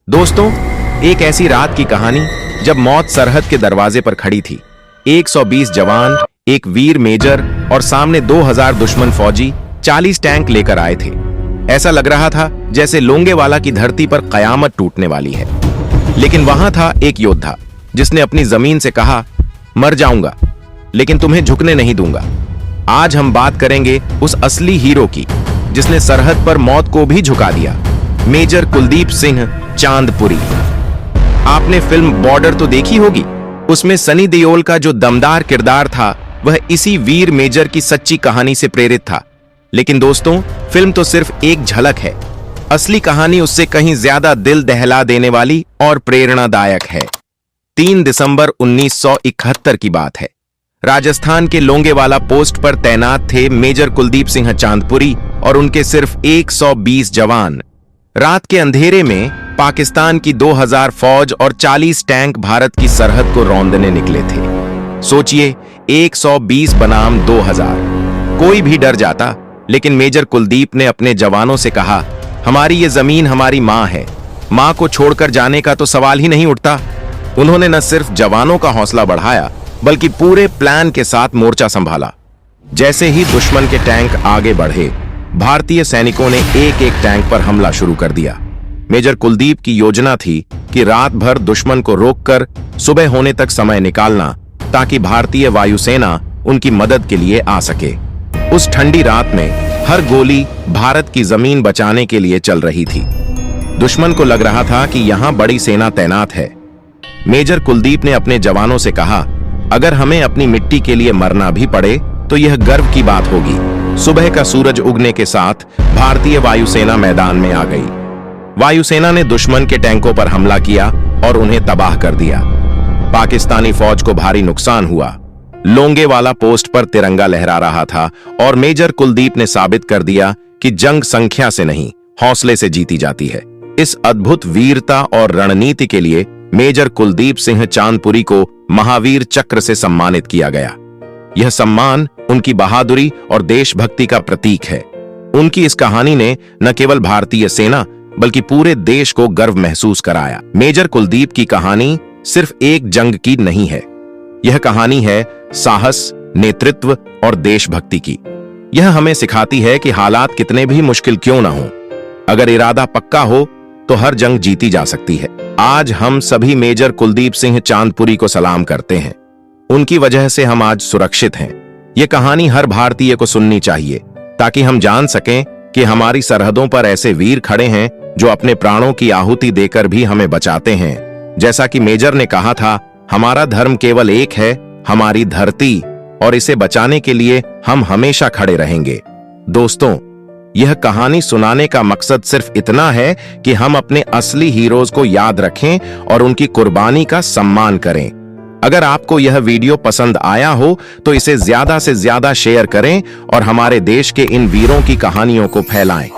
दोस्तों, एक ऐसी रात की कहानी जब मौत सरहद के दरवाजे पर खड़ी थी। 120 जवान, एक वीर मेजर और सामने 2000 दुश्मन फौजी 40 टैंक लेकर आए थे। ऐसा लग रहा था जैसे लोंगेवाला की धरती पर कयामत टूटने वाली है। लेकिन वहां था एक योद्धा जिसने अपनी जमीन से कहा, मर जाऊंगा लेकिन तुम्हें झुकने नहीं दूंगा। आज हम बात करेंगे उस असली हीरो की जिसने सरहद पर मौत को भी झुका दिया, मेजर कुलदीप सिंह चांदपुरी। आपने फिल्म बॉर्डर तो देखी होगी। उसमें सनी देओल का जो दमदार किरदार था वह इसी वीर मेजर की सच्ची कहानी से प्रेरित था। लेकिन दोस्तों, फिल्म तो सिर्फ एक झलक है, असली कहानी उससे कहीं ज्यादा दिल दहला देने वाली और प्रेरणादायक है। 3 दिसंबर 1971 की बात है। राजस्थान के लोंगेवाला पोस्ट पर तैनात थे मेजर कुलदीप सिंह चांदपुरी और उनके सिर्फ 120 जवान। रात के अंधेरे में पाकिस्तान की 2000 फौज और 40 टैंक भारत की सरहद को रौंदने निकले थे। सोचिए, 120 बनाम 2000। कोई भी डर जाता, लेकिन मेजर कुलदीप ने अपने जवानों से कहा, हमारी ये जमीन हमारी मां है, मां को छोड़कर जाने का तो सवाल ही नहीं उठता। उन्होंने न सिर्फ जवानों का हौसला बढ़ाया बल्कि पूरे प्लान के साथ मोर्चा संभाला। जैसे ही दुश्मन के टैंक आगे बढ़े, भारतीय सैनिकों ने एक एक टैंक पर हमला शुरू कर दिया। मेजर कुलदीप की योजना थी कि रात भर दुश्मन को रोककर सुबह होने तक समय निकालना, ताकि भारतीय वायुसेना उनकी मदद के लिए आ सके। उस ठंडी रात में हर गोली भारत की जमीन बचाने के लिए चल रही थी। दुश्मन को लग रहा था कि यहां बड़ी सेना तैनात है। मेजर कुलदीप ने अपने जवानों से कहा, अगर हमें अपनी मिट्टी के लिए मरना भी पड़े तो यह गर्व की बात होगी। सुबह का सूरज उगने के साथ भारतीय वायुसेना मैदान में आ गई। वायुसेना ने दुश्मन के टैंकों पर हमला किया और उन्हें तबाह कर दिया। पाकिस्तानी फौज को भारी नुकसान हुआ। लोंगेवाला पोस्ट पर तिरंगा लहरा रहा था और मेजर कुलदीप ने साबित कर दिया कि जंग संख्या से नहीं, हौसले से जीती जाती है। इस अद्भुत वीरता और रणनीति के लिए मेजर कुलदीप सिंह चांदपुरी को महावीर चक्र से सम्मानित किया गया। यह सम्मान उनकी बहादुरी और देशभक्ति का प्रतीक है। उनकी इस कहानी ने न केवल भारतीय सेना बल्कि पूरे देश को गर्व महसूस कराया। मेजर कुलदीप की कहानी सिर्फ एक जंग की नहीं है, यह कहानी है साहस, नेतृत्व और देशभक्ति की। यह हमें सिखाती है कि हालात कितने भी मुश्किल क्यों ना हो, अगर इरादा पक्का हो तो हर जंग जीती जा सकती है। आज हम सभी मेजर कुलदीप सिंह चांदपुरी को सलाम करते हैं। उनकी वजह से हम आज सुरक्षित हैं। यह कहानी हर भारतीय को सुननी चाहिए, ताकि हम जान सकें कि हमारी सरहदों पर ऐसे वीर खड़े हैं जो अपने प्राणों की आहुति देकर भी हमें बचाते हैं। जैसा कि मेजर ने कहा था, हमारा धर्म केवल एक है, हमारी धरती, और इसे बचाने के लिए हम हमेशा खड़े रहेंगे। दोस्तों, यह कहानी सुनाने का मकसद सिर्फ इतना है कि हम अपने असली हीरोज को याद रखें और उनकी कुर्बानी का सम्मान करें। अगर आपको यह वीडियो पसंद आया हो तो इसे ज्यादा से ज्यादा शेयर करें और हमारे देश के इन वीरों की कहानियों को फैलाएं।